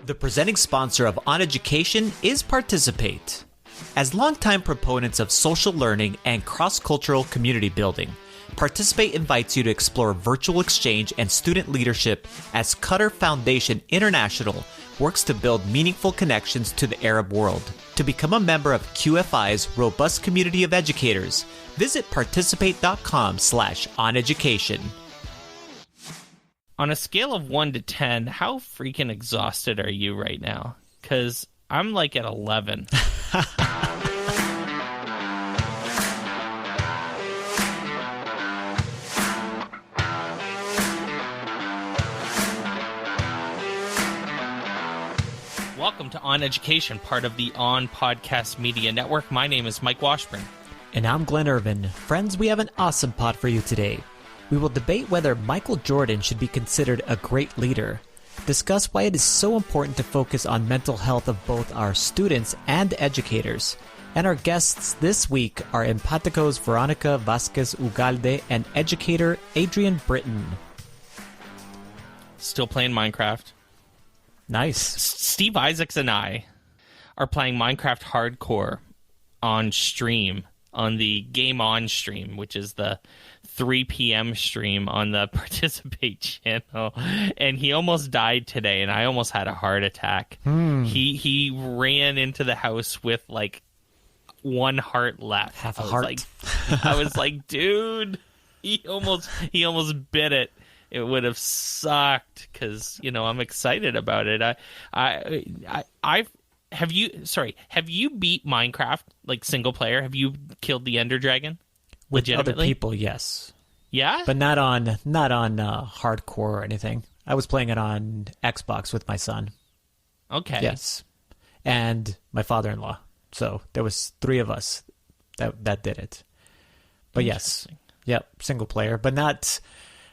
The presenting sponsor of OnEducation is Participate. As longtime proponents of social learning and cross-cultural community building, Participate invites you to explore virtual exchange and student leadership as Qatar Foundation International works to build meaningful connections to the Arab world. To become a member of QFI's robust community of educators, visit participate.com/oneducation. On a scale of 1 to 10, how freaking exhausted are you right now? Because I'm like at 11. Welcome to On Education, part of the On Podcast Media Network. My name is Mike Washburn. And I'm Glenn Irvin. Friends, we have an awesome pod for you today. We will debate whether Michael Jordan should be considered a great leader, discuss why it is so important to focus on mental health of both our students and educators. And our guests this week are Empatico's Veronica Vázquez Ugalde and educator Adrienne Britten. Still playing Minecraft. Nice. Steve Isaacs and I are playing Minecraft Hardcore on stream, on the Game On stream, which is the 3 p.m. stream on the Participate channel. And he almost died today, and I almost had a heart attack. He ran into the house with like one heart left. Half a heart. I was like, dude, he almost bit it. It would have sucked because, I'm excited about it. Have you beat Minecraft, like single player? Have you killed the Ender Dragon? With other people, yes. Yeah? But not on hardcore or anything. I was playing it on Xbox with my son. Okay. Yes. And my father-in-law. So there was 3 of us that did it. But yes. Yep, single player. But not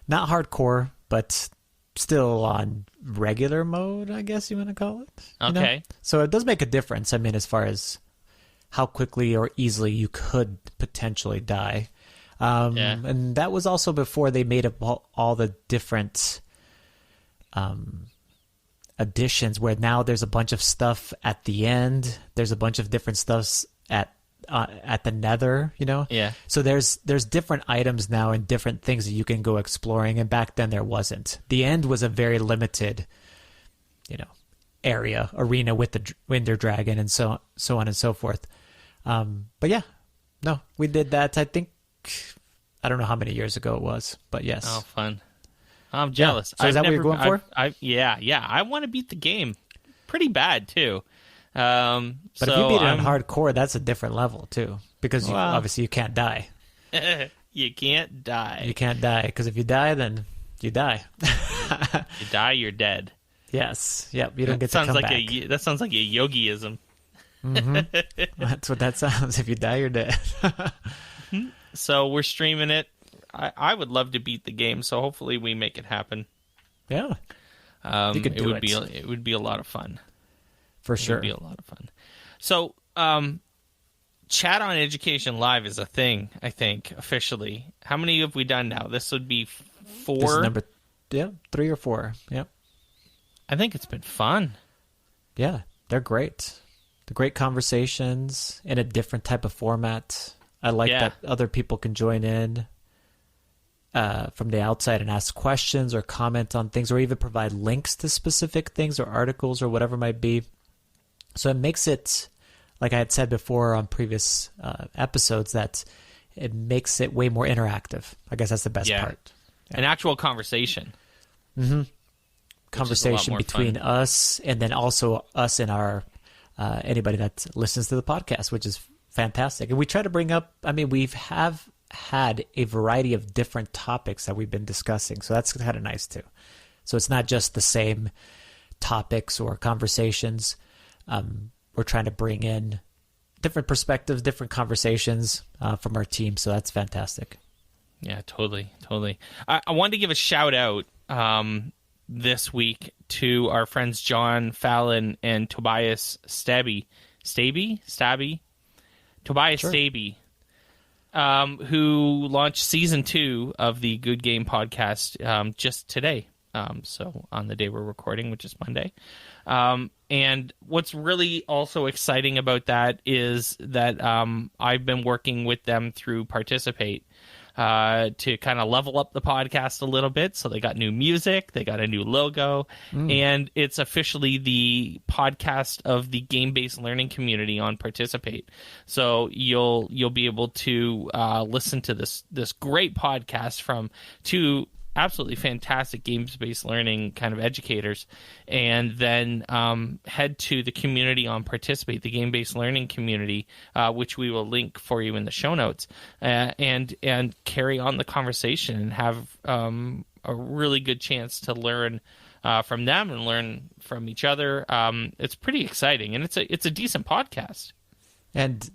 hardcore, but still on regular mode, I guess you want to call it. Okay. So it does make a difference, I mean, as far as how quickly or easily you could potentially die. And that was also before they made up all the different additions, where now there's a bunch of stuff at the end. There's a bunch of different stuffs at the nether, Yeah. So there's different items now and different things that you can go exploring, and back then there wasn't. The end was a very limited, arena with the Ender Dragon and so on and so forth. But yeah, no, we did that. I think, I don't know how many years ago it was, but yes. Oh, fun. I'm jealous. Yeah. So is that what you're going for? Yeah. I want to beat the game pretty bad too. But if you beat it on hardcore, that's a different level too, because obviously you can't die. You can't die. You can't die, because if you die, then you die. You die, you're dead. Yes. Yep. You don't get to come back. That sounds like a yogiism. Mm-hmm. That's what that sounds. If you die, you're dead. So we're streaming it. I would love to beat the game, so hopefully we make it happen. Yeah. You could do it. It would be a lot of fun. For sure. It would be a lot of fun. So, Chat on Education Live is a thing, I think, officially. How many have we done now? This would be 4? This is number 3 or 4. Yep. I think it's been fun. Yeah, they're great. The great conversations in a different type of format. I like that other people can join in from the outside and ask questions or comment on things, or even provide links to specific things or articles or whatever it might be. So it makes it, like I had said before on previous episodes, that it makes it way more interactive. I guess that's the best part. Yeah. An actual conversation. Mm-hmm. Conversation between us, and then also us and our anybody that listens to the podcast, which is fantastic. And we try to bring up, we've had a variety of different topics that we've been discussing, so that's kind of nice too. So it's not just the same topics or conversations. We're trying to bring in different perspectives, different conversations from our team, so that's fantastic. Yeah, totally. I wanted to give a shout out this week to our friends John Fallon and Tobias Stabby, Tobias Sure. Staby, who launched season 2 of the Good Game podcast just today. So on the day we're recording, which is Monday. And what's really also exciting about that is that I've been working with them through Participate to kind of level up the podcast a little bit. So they got new music, they got a new logo, and it's officially the podcast of the game-based learning community on Participate. So you'll be able to listen to this great podcast from two absolutely fantastic games-based learning kind of educators, and then head to the community on Participate, the game-based learning community, which we will link for you in the show notes, and carry on the conversation and have a really good chance to learn from them and learn from each other. It's pretty exciting, and it's a decent podcast. And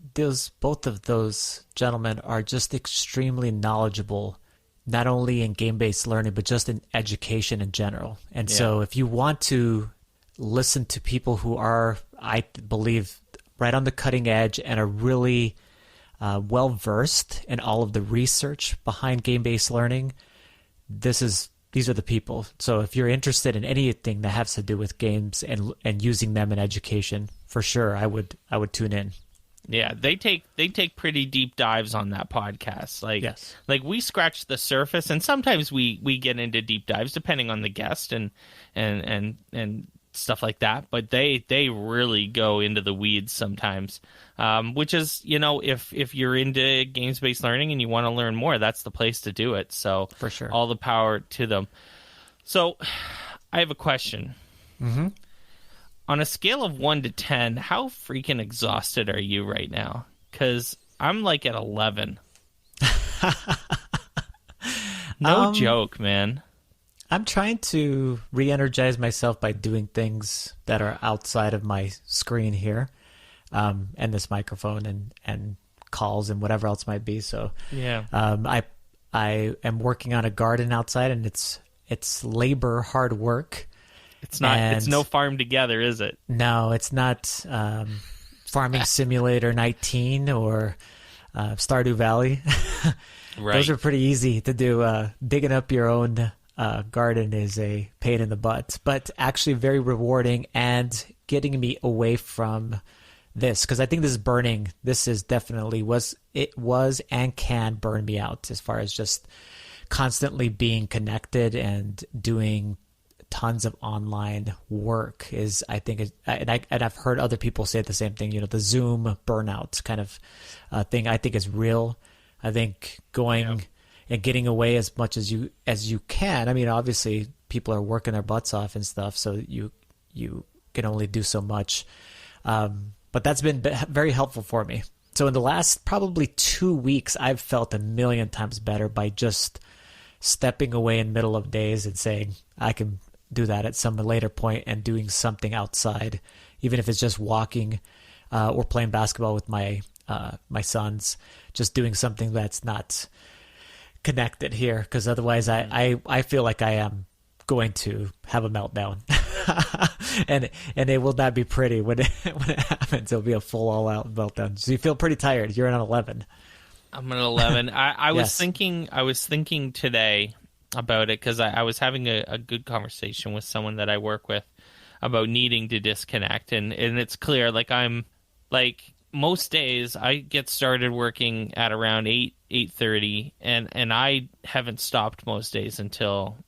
both of those gentlemen are just extremely knowledgeable, not only in game-based learning, but just in education in general. And so if you want to listen to people who are, I believe, right on the cutting edge and are really well-versed in all of the research behind game-based learning, these are the people. So if you're interested in anything that has to do with games and using them in education, for sure, I would tune in. Yeah, they take pretty deep dives on that podcast. Like we scratch the surface, and sometimes we get into deep dives depending on the guest and stuff like that. But they really go into the weeds sometimes, which is, if you're into games-based learning and you want to learn more, that's the place to do it. So for sure, all the power to them. So I have a question. Mm-hmm. On a scale of 1 to 10, how freaking exhausted are you right now? Because I'm like at 11. No joke, man. I'm trying to re-energize myself by doing things that are outside of my screen here, and this microphone and calls and whatever else might be. So yeah, I am working on a garden outside, and it's labor, hard work. It's not. It's no Farm Together, is it? No, it's not Farming Simulator 19 or Stardew Valley. Right. Those are pretty easy to do. Digging up your own garden is a pain in the butt, but actually very rewarding and getting me away from this, because I think this is burning. This is definitely was and can burn me out as far as just constantly being connected and doing tons of online work is, I think, and I've heard other people say the same thing. The Zoom burnout kind of thing, I think, is real. I think going and getting away as much as you can. I mean, obviously, people are working their butts off and stuff, so you can only do so much. But that's been very helpful for me. So in the last probably 2 weeks, I've felt a million times better by just stepping away in the middle of days and saying, I can do that at some later point, and doing something outside, even if it's just walking or playing basketball with my sons, just doing something that's not connected here, because otherwise I feel like I am going to have a meltdown. and it will not be pretty when it happens. It'll be a full all-out meltdown. So you feel pretty tired. You're at an 11. I'm at 11. I was Yes. thinking today about it, because I was having a good conversation with someone that I work with about needing to disconnect, and it's clear, like, I'm like, most days I get started working at around 8:30, and I haven't stopped most days until,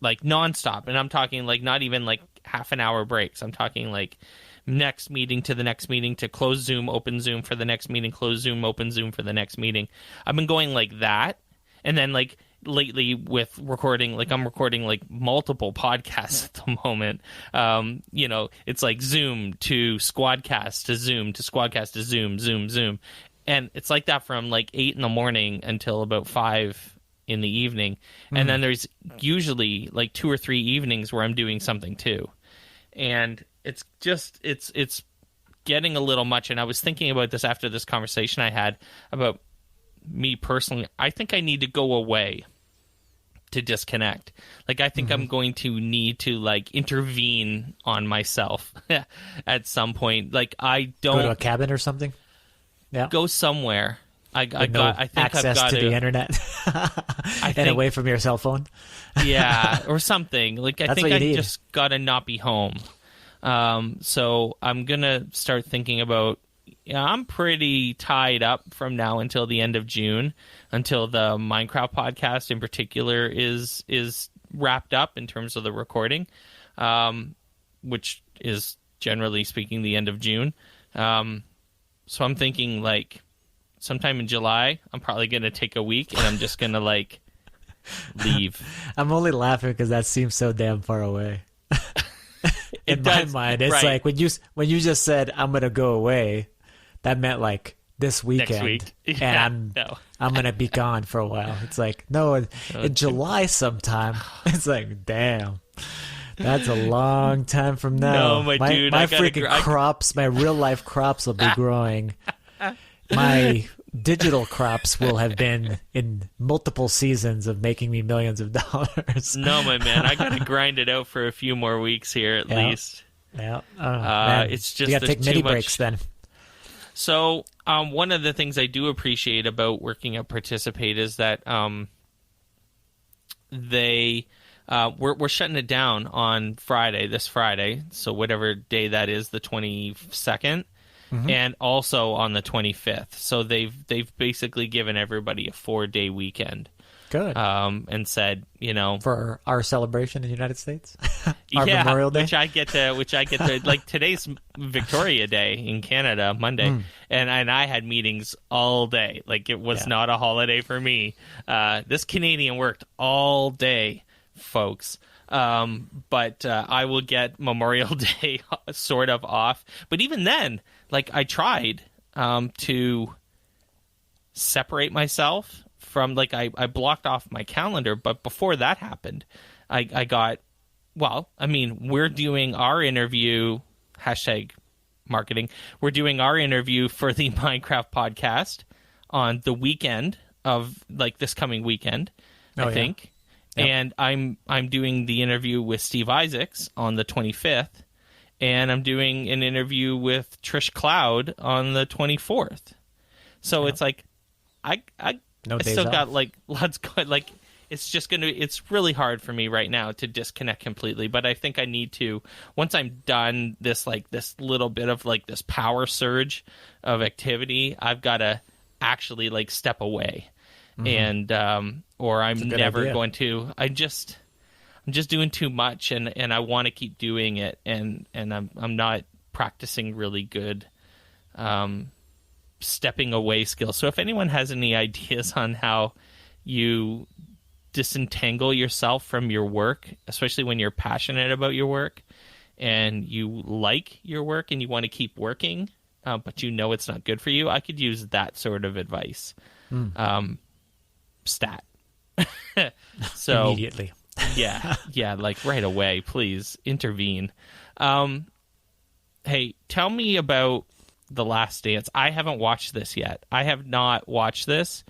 like, nonstop. And I'm talking, like, not even like half an hour breaks. I'm talking like next meeting to the next meeting, to close Zoom, open Zoom for the next meeting, close Zoom, open Zoom for the next meeting. I've been going like that. And then, like, lately with recording, like, I'm recording like multiple podcasts at the moment. It's like Zoom to Squadcast to Zoom to Squadcast to Zoom. And it's like that from like 8 in the morning until about 5 in the evening. And then there's usually like 2 or 3 evenings where I'm doing something too. And it's just, it's getting a little much. And I was thinking about this after this conversation I had about me personally. I think I need to go away to disconnect. Like, I think I'm going to need to, like, intervene on myself at some point. Like, I don't go to a cabin or something. Yeah. Go somewhere I think access I've got to the internet and away from your cell phone. Yeah, or something. Like I think I just gotta not be home. So I'm gonna start thinking about. Yeah, I'm pretty tied up from now until the end of June, until the Minecraft podcast in particular is wrapped up in terms of the recording, which is generally speaking the end of June. So I'm thinking like sometime in July, I'm probably going to take a week and I'm just going to like leave. I'm only laughing because that seems so damn far away. In my mind, it's like when you just said I'm going to go away, that meant like this weekend. Next week. Yeah, and I'm going to be gone for a while. It's like, no, in July sometime. It's like, damn. That's a long time from now. No, my dude. My freaking crops, my real life crops will be growing. My digital crops will have been in multiple seasons of making me millions of dollars. No, my man. I got to grind it out for a few more weeks here at least. Yeah. It's just you got to take mini breaks then. So one of the things I do appreciate about working at Participate is that we're shutting it down on this Friday, so whatever day that is, the 22nd, and also on the 25th. So they've basically given everybody a 4-day weekend. Good. And said, for our celebration in the United States, our Memorial Day, which I get to like today's Victoria Day in Canada, Monday, and I had meetings all day. Like it was not a holiday for me. This Canadian worked all day, folks. But I will get Memorial Day sort of off. But even then, like I tried to separate myself from, like, I blocked off my calendar, but before that happened, I got, we're doing our interview, #marketing, we're doing our interview for the Minecraft podcast on the weekend of, like, this coming weekend, I think. Yep. And I'm doing the interview with Steve Isaacs on the 25th, and I'm doing an interview with Trish Cloud on the 24th. So it's like, I still got like lots going. Like it's really hard for me right now to disconnect completely. But I think I need to, once I'm done this little bit of like this power surge of activity, I've got to actually like step away, and or I'm never going to. I'm just doing too much, and I want to keep doing it, and I'm not practicing really good. Stepping away skills. So if anyone has any ideas on how you disentangle yourself from your work, especially when you're passionate about your work and you like your work and you want to keep working, but it's not good for you, I could use that sort of advice. Stat. So immediately. yeah, like right away, please intervene. Hey, tell me about The Last Dance. I haven't watched this yet. I have not watched this.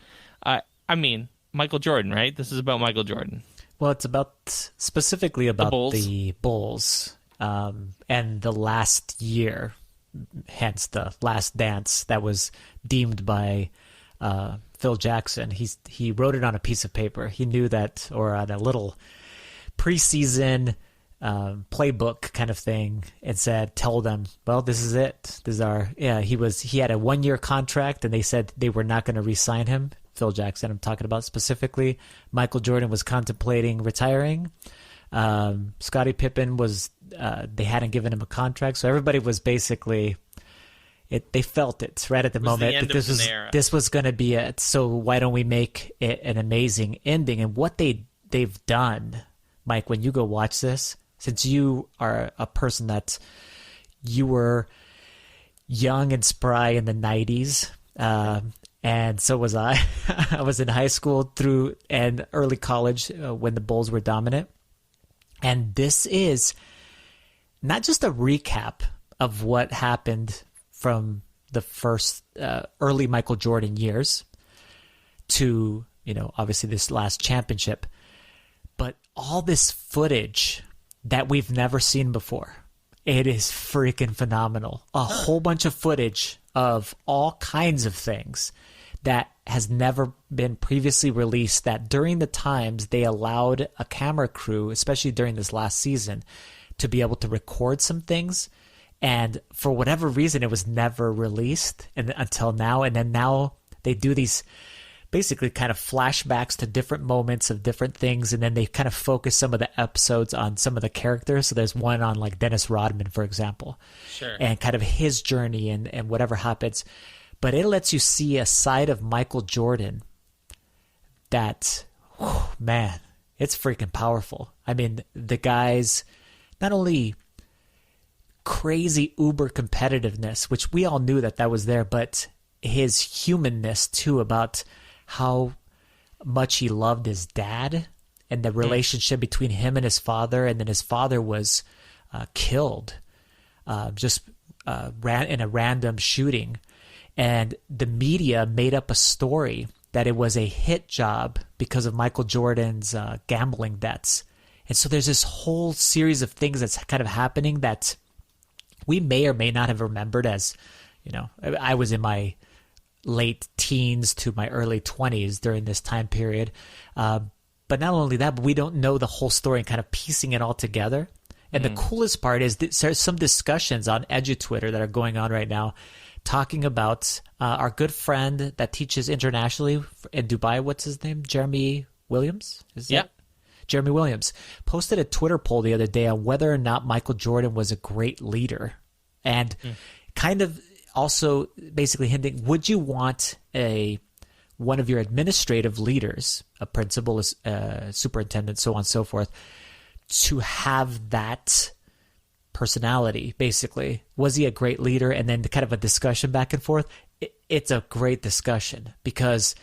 Michael Jordan, right? This is about Michael Jordan. Well, it's specifically about the Bulls and the last year, hence The Last Dance, that was deemed by Phil Jackson. He wrote it on a piece of paper. He knew that, or on a little preseason playbook kind of thing, and told them, well, this is it. This is he had a 1-year contract, and they said they were not going to re-sign him. Phil Jackson, I'm talking about specifically. Michael Jordan was contemplating retiring. Scottie Pippen was, they hadn't given him a contract. So everybody was basically, they felt it right at the moment that this was going to be it. So why don't we make it an amazing ending? And what they've done, Mike, when you go watch this, since you are a person that you were young and spry in the 90s, and so was I. I was in high school through and early college when the Bulls were dominant. And this is not just a recap of what happened from the first early Michael Jordan years to, obviously this last championship, but all this footage that we've never seen before. It is freaking phenomenal. A whole bunch of footage of all kinds of things that has never been previously released, that during the times they allowed a camera crew, especially during this last season, to be able to record some things. And for whatever reason, it was never released until now. And then now they do these basically kind of flashbacks to different moments of different things. And then they kind of focus some of the episodes on some of the characters. So there's one on like Dennis Rodman, for example, Sure. and kind of his journey and whatever happens. But it lets you see a side of Michael Jordan that, man, it's freaking powerful. I mean, the guy's not only crazy uber competitiveness, which we all knew that was there, but his humanness too, about how much he loved his dad and the relationship between him and his father. And then his father was killed ran in a random shooting. And the media made up a story that it was a hit job because of Michael Jordan's gambling debts. And so there's this whole series of things that's kind of happening that we may or may not have remembered as, I was in my late teens to my early 20s during this time period. But not only that, but we don't know the whole story and kind of piecing it all together. And the coolest part is there's some discussions on EduTwitter that are going on right now talking about our good friend that teaches internationally in Dubai. What's his name? Jeremy Williams? Jeremy Williams posted a Twitter poll the other day on whether or not Michael Jordan was a great leader, and kind of also basically hinting, would you want one of your administrative leaders, a principal, a superintendent, so on and so forth, to have that personality? Basically, was he a great leader? And then kind of a discussion back and forth. It's a great discussion because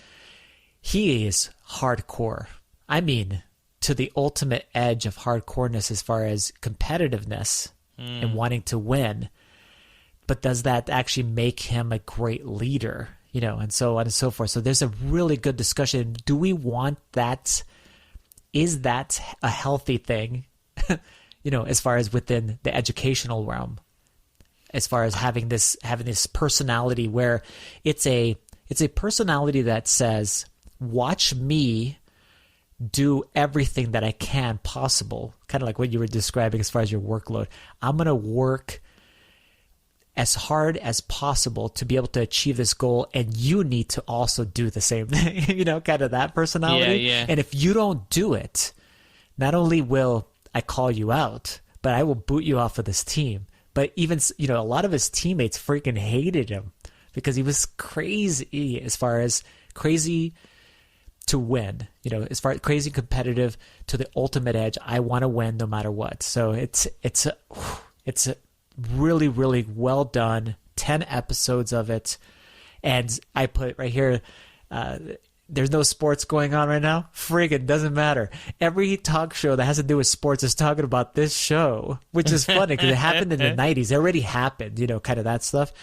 he is hardcore. I mean, to the ultimate edge of hardcoreness as far as competitiveness and wanting to win. But does that actually make him a great leader? And so on and so forth. So there's a really good discussion. Do we want that? Is that a healthy thing? As far as within the educational realm, as far as having this personality where it's a personality that says, watch me do everything that I can possible, kind of like what you were describing as far as your workload. I'm going to work as hard as possible to be able to achieve this goal, and you need to also do the same thing, kind of that personality. Yeah. And if you don't do it, not only will I call you out, but I will boot you off of this team. But even, a lot of his teammates freaking hated him because he was crazy, as far as crazy to win, as far as crazy competitive to the ultimate edge. I want to win no matter what. So it's a really, really well done 10 episodes of it. And I put right here, there's no sports going on right now. Friggin' doesn't matter. Every talk show that has to do with sports is talking about this show, which is funny because it happened in the 90s. It already happened, kind of that stuff.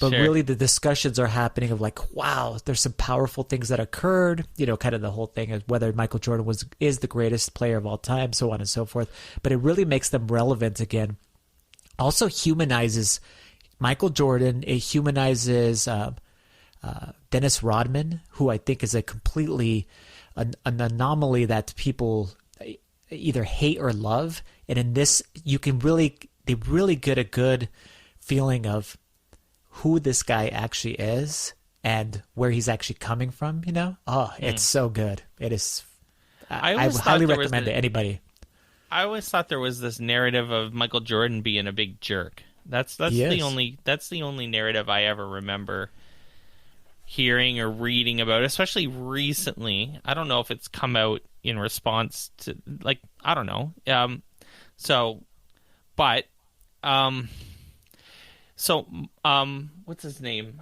But really the discussions are happening of like, wow, there's some powerful things that occurred, kind of the whole thing of whether Michael Jordan is the greatest player of all time, so on and so forth. But it really makes them relevant again. Also humanizes Michael Jordan. It humanizes Dennis Rodman, who I think is a completely an anomaly that people either hate or love. And in this, they really get a good feeling of who this guy actually is and where he's actually coming from, it's so good. It is. I highly recommend it to anybody. I always thought there was this narrative of Michael Jordan being a big jerk. That's the only narrative I ever remember hearing or reading about, especially recently. I don't know if it's come out in response to, I don't know. What's his name?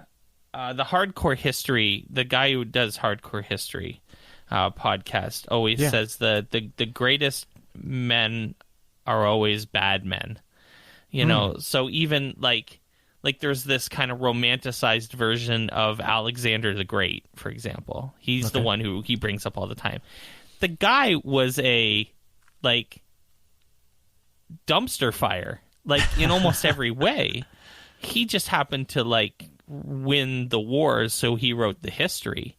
The Hardcore History, the guy who does Hardcore History podcast always says the greatest men are always bad men. So even like there's this kind of romanticized version of Alexander the Great, for example. He's the one who he brings up all the time. The guy was a dumpster fire, in almost every way. He just happened to win the wars, so he wrote the history.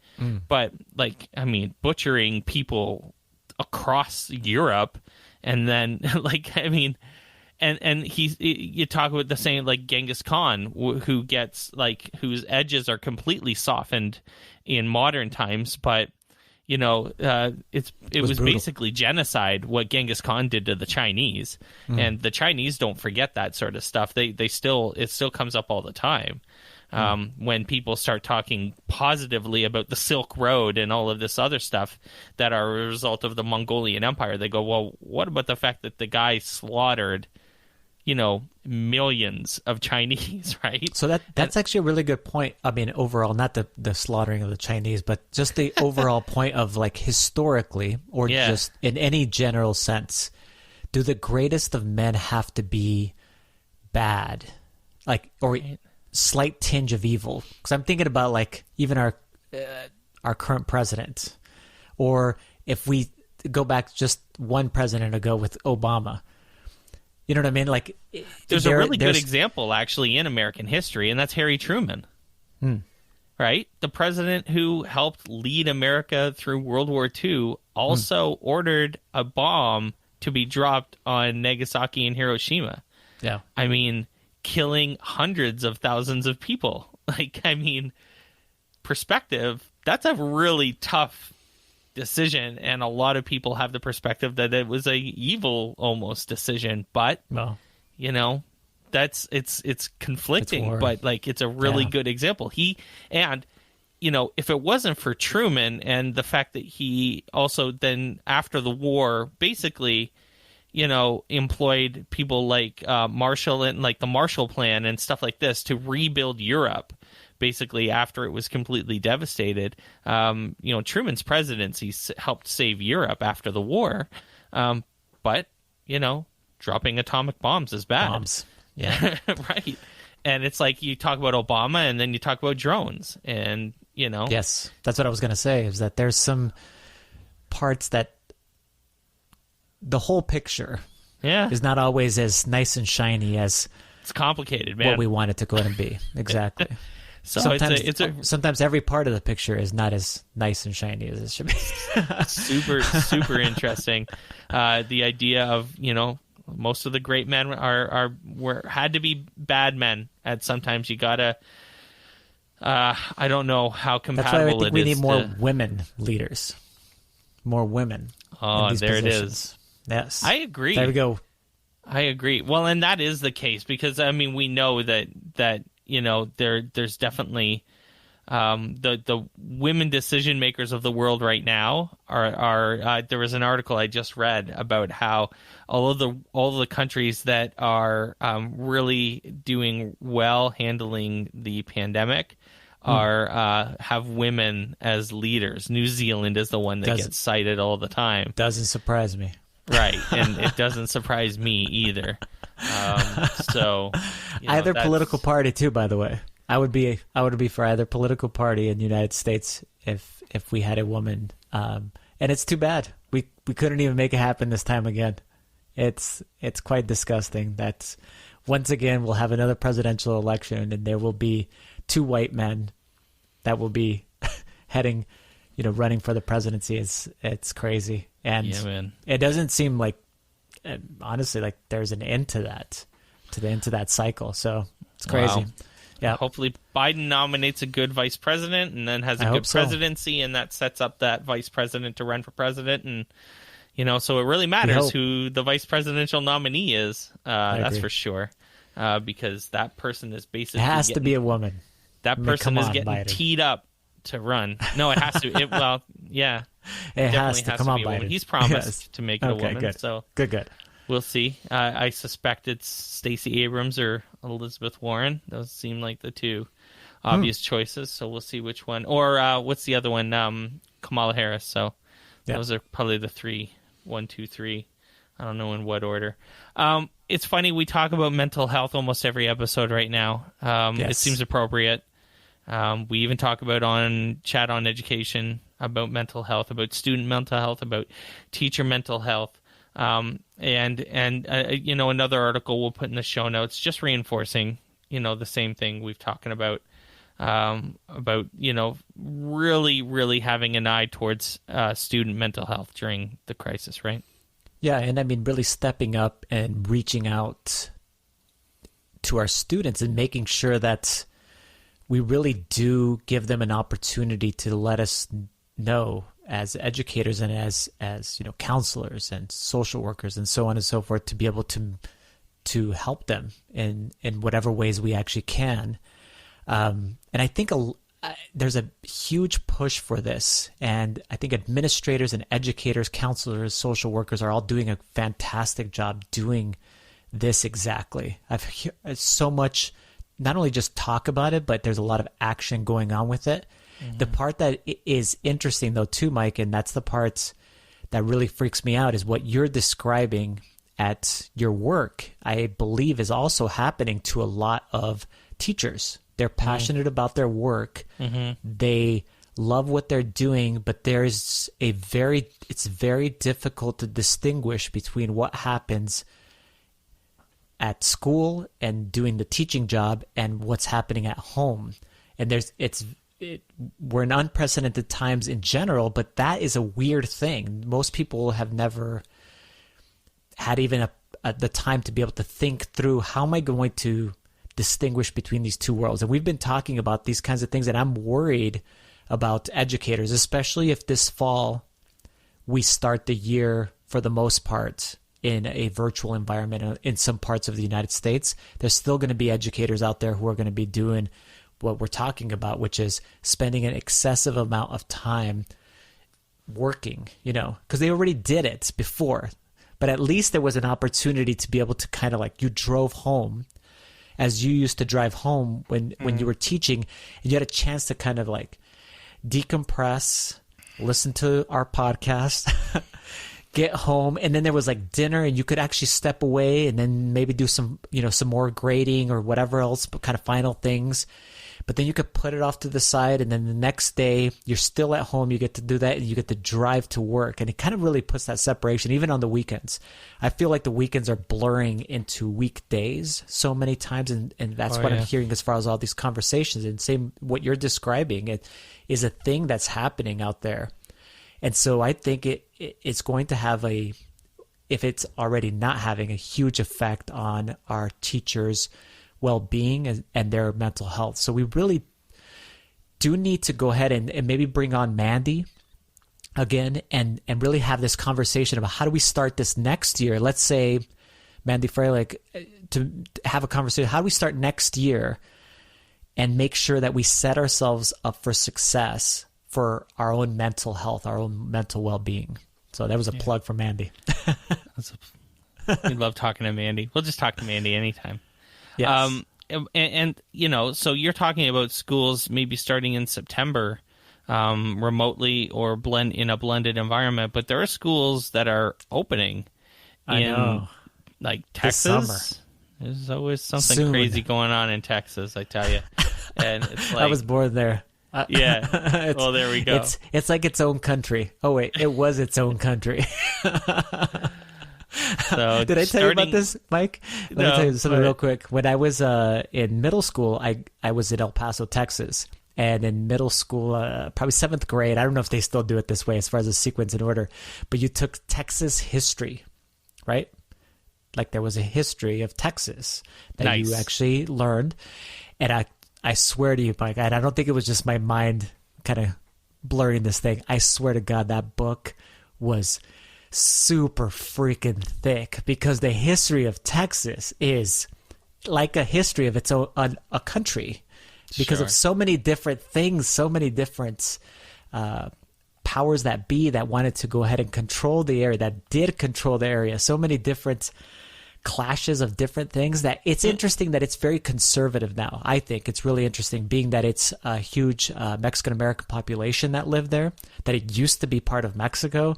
But like, I mean, butchering people across Europe, and then like, I mean, and you talk about the same, like Genghis Khan, who gets like, whose edges are completely softened in modern times, but you know, it was basically genocide what Genghis Khan did to the Chinese, and the Chinese don't forget that sort of stuff. It still comes up all the time. When people start talking positively about the Silk Road and all of this other stuff that are a result of the Mongolian Empire, they go, well, what about the fact that the guy slaughtered, you know, millions of Chinese, right? So that's actually a really good point. I mean, overall, not the slaughtering of the Chinese, but just the overall point of, like, historically, or just in any general sense, do the greatest of men have to be bad? Like, or slight tinge of evil? Because I'm thinking about, like, even our current president, or if we go back just one president ago with Obama. You know what I mean? Like, there's a really good example actually in American history, and that's Harry Truman. Right? The president who helped lead America through World War II also ordered a bomb to be dropped on Nagasaki and Hiroshima. Yeah. I mean, killing hundreds of thousands of people. Like, I mean, perspective, that's a really tough decision, and a lot of people have the perspective that it was a evil almost decision, but you know, it's conflicting, but like, it's a really good example. And you know, if it wasn't for Truman and the fact that he also then after the war basically, you know, employed people like Marshall and like the Marshall Plan and stuff like this to rebuild Europe basically after it was completely devastated. You know, Truman's presidency helped save Europe after the war. But, you know, dropping atomic bombs is bad. Bombs. Yeah. Right. And it's like you talk about Obama and then you talk about drones and, you know. Yes. That's what I was going to say, is that there's some parts that the whole picture is not always as nice and shiny as it's complicated, man. What we want it to go ahead and be. Exactly. So sometimes every part of the picture is not as nice and shiny as it should be. super interesting. The idea of, you know, most of the great men had to be bad men. And sometimes you gotta. I don't know how compatible That's why I think we need more to... women leaders, more women. Oh, in these there positions. It is. Yes, I agree. There we go. I agree. Well, and that is the case because I mean we know that. You know, there's definitely the women decision makers of the world right now are there was an article I just read about how all of the countries that are really doing well handling the pandemic are have women as leaders. New Zealand is the one that gets cited all the time. Doesn't surprise me. Right, and it doesn't surprise me either. So you know, either political party too, by the way. I would be for either political party in the United States if we had a woman. And it's too bad we couldn't even make it happen this time again. It's quite disgusting that once again we'll have another presidential election and there will be two white men that will be heading, you know, running for the presidency. It's crazy, and it doesn't seem like, honestly, like there's an end to that, to that cycle. So it's crazy. Wow. Yeah. Hopefully Biden nominates a good vice president and then has a good presidency, and that sets up that vice president to run for president. And, you know, so it really matters who the vice presidential nominee is. That's for sure. Because that person is basically it has to be a woman. That person is getting Biden. teed up to run. No, it has to. It has to. Come on, Biden. He's promised to make it a woman. Good. So good. We'll see. I suspect it's Stacey Abrams or Elizabeth Warren. Those seem like the two obvious choices. So we'll see which one. Or what's the other one? Kamala Harris. So those are probably the three. 1, 2, 3. I don't know in what order. It's funny. We talk about mental health almost every episode right now. It seems appropriate. We even talk about on Chat on Education about mental health, about student mental health, about teacher mental health. And you know, another article we'll put in the show notes, just reinforcing, you know, the same thing we've talking about about, really, really having an eye towards student mental health during the crisis, right? Yeah, and I mean, really stepping up and reaching out to our students and making sure that we really do give them an opportunity to let us know as educators and as counselors and social workers and so on and so forth, to be able to help them in whatever ways we actually can. And I think there's a huge push for this, and I think administrators and educators, counselors, social workers are all doing a fantastic job doing this exactly. I've heard so much, not only just talk about it, but there's a lot of action going on with it. Mm-hmm. The part that is interesting though too, Mike, and that's the part that really freaks me out, is what you're describing at your work, I believe is also happening to a lot of teachers. They're passionate about their work. Mm-hmm. They love what they're doing, but it's very difficult to distinguish between what happens at school and doing the teaching job and what's happening at home. And we're in unprecedented times in general, but that is a weird thing. Most people have never had even the time to be able to think through, how am I going to distinguish between these two worlds? And we've been talking about these kinds of things, and I'm worried about educators, especially if this fall we start the year for the most part in a virtual environment in some parts of the United States. There's still going to be educators out there who are going to be doing what we're talking about, which is spending an excessive amount of time working, because they already did it before. But at least there was an opportunity to be able to kind of you drove home as you used to drive home when you were teaching, and you had a chance to kind of decompress, listen to our podcast, get home, and then there was dinner, and you could actually step away and then maybe do some more grading or whatever else, but kind of final things. But then you could put it off to the side, and then the next day you're still at home. You get to do that, and you get to drive to work. And it kind of really puts that separation, even on the weekends. I feel like the weekends are blurring into weekdays so many times, and that's what I'm hearing as far as all these conversations. And same, what you're describing, it is a thing that's happening out there. And so I think it's going to have if it's already not having, a huge effect on our teachers' well-being and their mental health. So we really do need to go ahead and maybe bring on Mandy again and really have this conversation about how do we start this next year. Let's say, Mandy Freilich, to have a conversation, how do we start next year and make sure that we set ourselves up for success for our own mental health, our own mental well-being. So that was a plug for Mandy. We love talking to Mandy. We'll just talk to Mandy anytime. Yes. And so you're talking about schools maybe starting in September, remotely or in a blended environment, but there are schools that are opening in Texas. This summer. There's always something crazy going on in Texas, I tell you. And it's I was born there. Yeah. Well, there we go. It's like its own country. Oh wait, it was its own country. So did I tell you about this, Mike? Let me tell you something real quick. When I was in middle school, I was in El Paso, Texas. And in middle school, probably 7th grade, I don't know if they still do it this way as far as the sequence and order, but you took Texas history, right? There was a history of Texas that you actually learned. And I swear to you, Mike, and I don't think it was just my mind kind of blurring this thing. I swear to God, that book was super freaking thick, because the history of Texas is like a history of its own, a country, because of so many different things, so many different powers that be that wanted to go ahead and control the area, that did control the area, so many different clashes of different things, that it's interesting that it's very conservative now. I think it's really interesting, being that it's a huge Mexican-American population that lived there, that it used to be part of Mexico,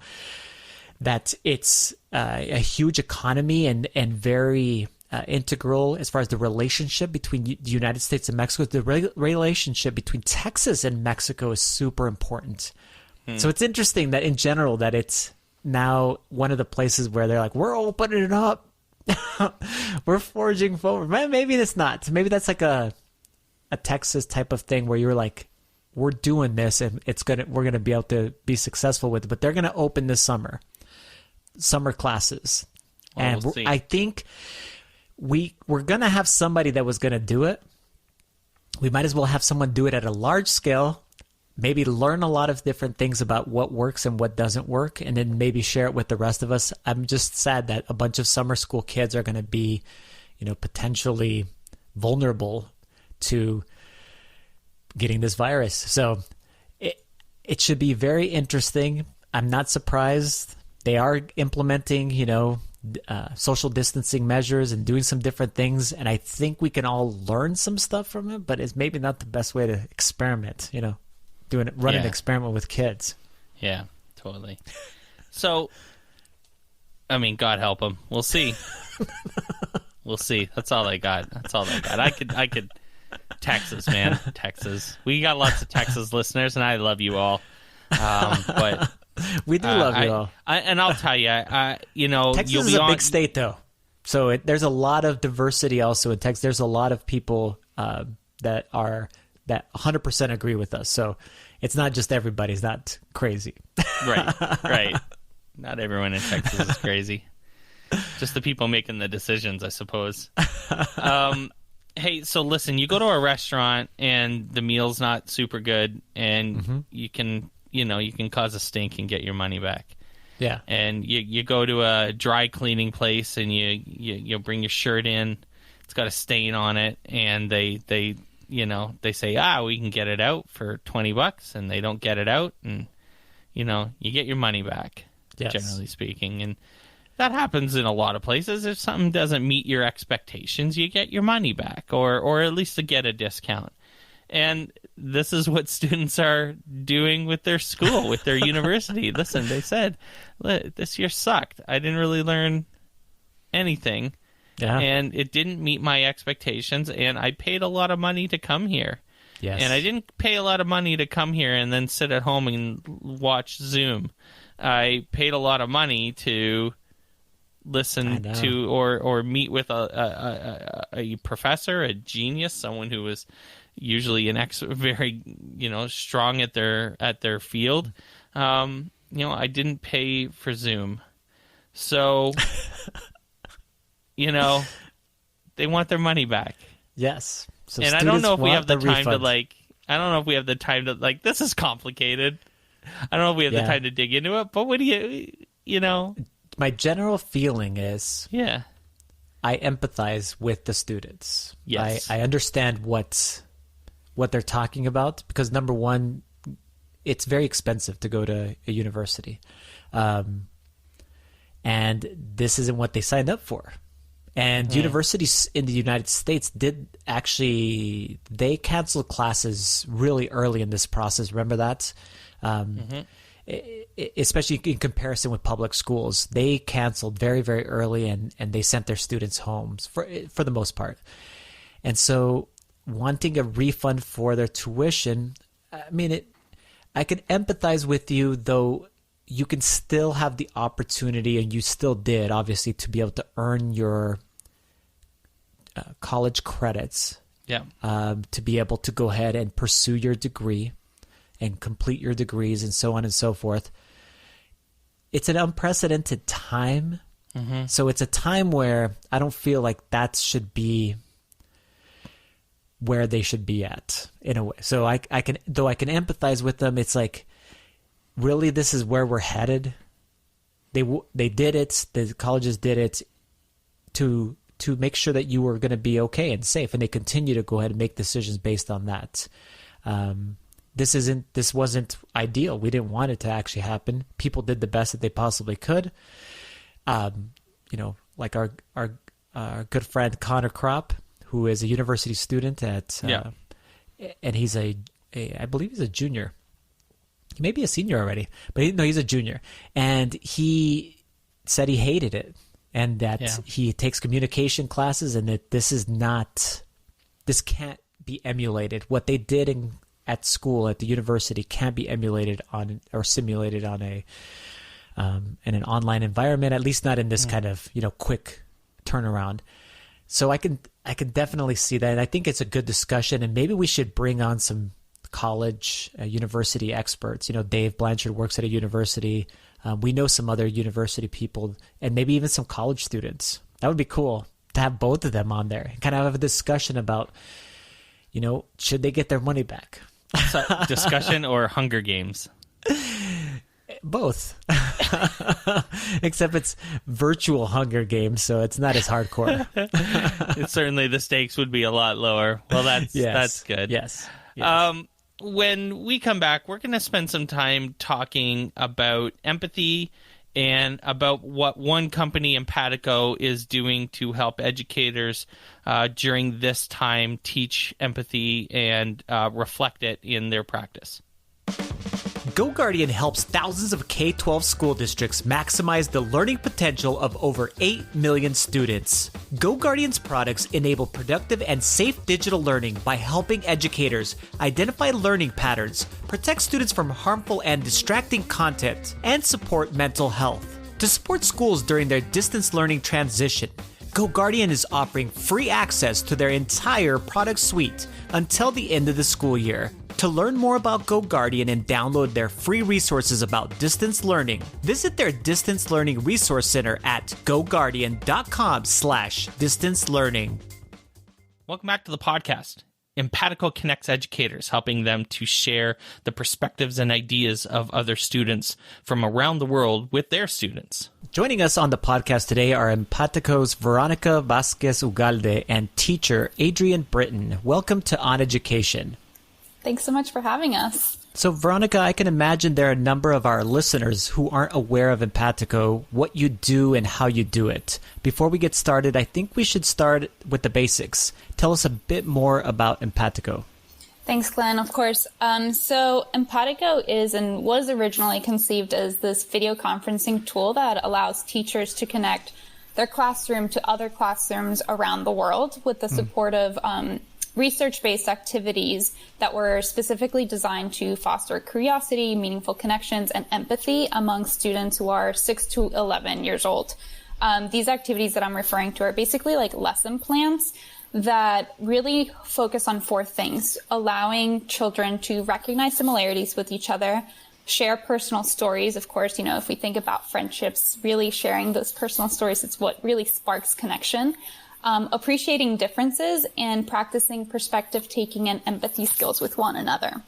that it's a huge economy and very integral as far as the relationship between the United States and Mexico. The relationship between Texas and Mexico is super important. So it's interesting that in general that it's now one of the places where they're like, we're opening it up. We're forging forward. Maybe it's not. Maybe that's like a a Texas type of thing where you're like, we're doing this and we're gonna be able to be successful with it. But they're gonna open this summer classes, and we'll see. I think we're gonna have somebody that was gonna do it. We might as well have someone do it at a large scale. Maybe learn a lot of different things about what works and what doesn't work, and then maybe share it with the rest of us. I'm just sad that a bunch of summer school kids are going to be, potentially vulnerable to getting this virus. So it should be very interesting. I'm not surprised. They are implementing, social distancing measures and doing some different things, and I think we can all learn some stuff from it, but it's maybe not the best way to experiment, run an experiment with kids. Yeah, totally. So, I mean, God help them. We'll see. We'll see. That's all I got. I could. Texas, man, Texas. We got lots of Texas listeners, and I love you all. But we do love you all. And I'll tell you, Texas is a big state, though. So there's a lot of diversity also in Texas. There's a lot of people that 100% agree with us. So it's not just everybody's not crazy. Right. Not everyone in Texas is crazy. Just the people making the decisions, I suppose. Hey, so listen, you go to a restaurant and the meal's not super good, and you can cause a stink and get your money back. Yeah. And you go to a dry cleaning place and you bring your shirt in. It's got a stain on it, and they say, we can get it out for $20, and they don't get it out, and you get your money back. Yes. Generally speaking, and that happens in a lot of places. If something doesn't meet your expectations, you get your money back, or at least to get a discount. And this is what students are doing with their school, with their university. Listen, they said, this year sucked. I didn't really learn anything. Yeah. And it didn't meet my expectations, and I paid a lot of money to come here. Yes. And I didn't pay a lot of money to come here and then sit at home and watch Zoom. I paid a lot of money to listen to or meet with a professor, a genius, someone who was usually very strong at their field. I didn't pay for Zoom, so they want their money back. Yes. So and I don't know if we have the time to I don't know if we have the time to this is complicated. I don't know if we have the time to dig into it, but what do you My general feeling is, I empathize with the students. Yes. I understand what they're talking about, because number one, it's very expensive to go to a university. And this isn't what they signed up for. And universities in the United States they canceled classes really early in this process. Remember that? Especially in comparison with public schools, they canceled very, very early, and they sent their students home for the most part. And so wanting a refund for their tuition, I could empathize with you, though you can still have the opportunity, and you still did, obviously, to be able to earn your college credits, to be able to go ahead and pursue your degree and complete your degrees and so on and so forth. It's an unprecedented time. So it's a time where I don't feel like that should be where they should be at, in a way. So I can empathize with them. It's like, really, this is where we're headed. They did it. The colleges did it to make sure that you were going to be okay and safe, and they continue to go ahead and make decisions based on that. This wasn't ideal. We didn't want it to actually happen. People did the best that they possibly could. Like our good friend Connor Kropp, who is a university student and he's I believe he's a junior. He may be a senior already, but he's a junior. And he said he hated it, and that he takes communication classes, and that this can't be emulated. What they did at school, at the university, can't be emulated on or simulated on in an online environment, at least not in this kind of quick turnaround. So I can definitely see that. And I think it's a good discussion. And maybe we should bring on some college, university experts. Dave Blanchard works at a university. We know some other university people and maybe even some college students. That would be cool to have both of them on there and kind of have a discussion about, should they get their money back? So, discussion or Hunger Games? Both. Except it's virtual Hunger Games, so it's not as hardcore. Certainly the stakes would be a lot lower. Well, that's good. Yes. When we come back, we're going to spend some time talking about empathy and about what one company, Empatico, is doing to help educators during this time teach empathy and reflect it in their practice. GoGuardian helps thousands of K-12 school districts maximize the learning potential of over 8 million students. GoGuardian's products enable productive and safe digital learning by helping educators identify learning patterns, protect students from harmful and distracting content, and support mental health. To support schools during their distance learning transition, GoGuardian is offering free access to their entire product suite until the end of the school year. To learn more about GoGuardian and download their free resources about distance learning, visit their Distance Learning Resource Center at goguardian.com/distance learning. Welcome back to the podcast. Empatico connects educators, helping them to share the perspectives and ideas of other students from around the world with their students. Joining us on the podcast today are Empatico's Veronica Vázquez Ugalde and teacher Adrienne Britten. Welcome to OnEducation. Thanks so much for having us. So, Veronica, I can imagine there are a number of our listeners who aren't aware of Empatico, what you do and how you do it. Before we get started, I think we should start with the basics. Tell us a bit more about Empatico. Thanks, Glenn. Of course. So Empatico is and was originally conceived as this video conferencing tool that allows teachers to connect their classroom to other classrooms around the world with the support of research-based activities that were specifically designed to foster curiosity, meaningful connections, and empathy among students who are 6 to 11 years old. These activities that I'm referring to are basically like lesson plans that really focus on 4 things: allowing children to recognize similarities with each other, share personal stories. Of course, if we think about friendships, really sharing those personal stories, it's what really sparks connection. Appreciating differences, and practicing perspective taking and empathy skills with one another.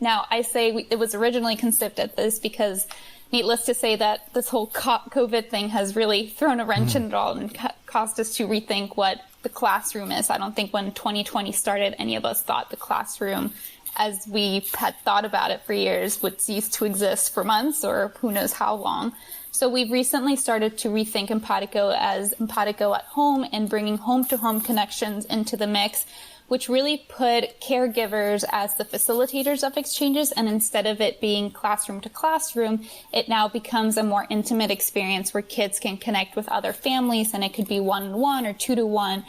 Now, I say it was originally conceived at this because, needless to say, that this whole COVID thing has really thrown a wrench in it all and caused us to rethink what the classroom is. I don't think when 2020 started, any of us thought the classroom, as we had thought about it for years, would cease to exist for months or who knows how long. So we've recently started to rethink Empatico as Empatico at home and bringing home-to-home connections into the mix, which really put caregivers as the facilitators of exchanges. And instead of it being classroom to classroom, it now becomes a more intimate experience where kids can connect with other families, and it could be 1-on-1 or 2-to-1,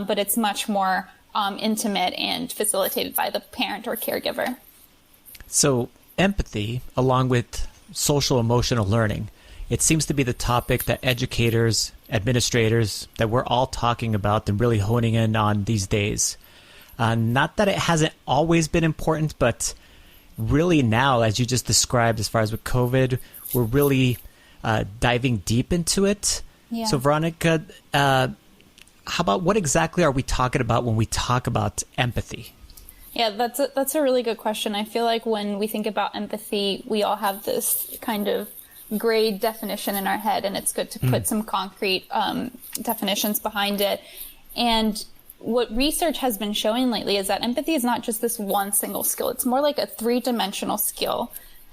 but it's much more intimate and facilitated by the parent or caregiver. So empathy, along with social emotional learning, it seems to be the topic that educators, administrators, that we're all talking about and really honing in on these days. Not that it hasn't always been important, but really now, as you just described, as far as with COVID, we're really diving deep into it. Yeah. So Veronica, how about what exactly are we talking about when we talk about empathy? Yeah, that's a really good question. I feel like when we think about empathy, we all have this kind of gray definition in our head, and it's good to put some concrete definitions behind it. And what research has been showing lately is that empathy is not just this one single skill. It's more like a 3-dimensional skill.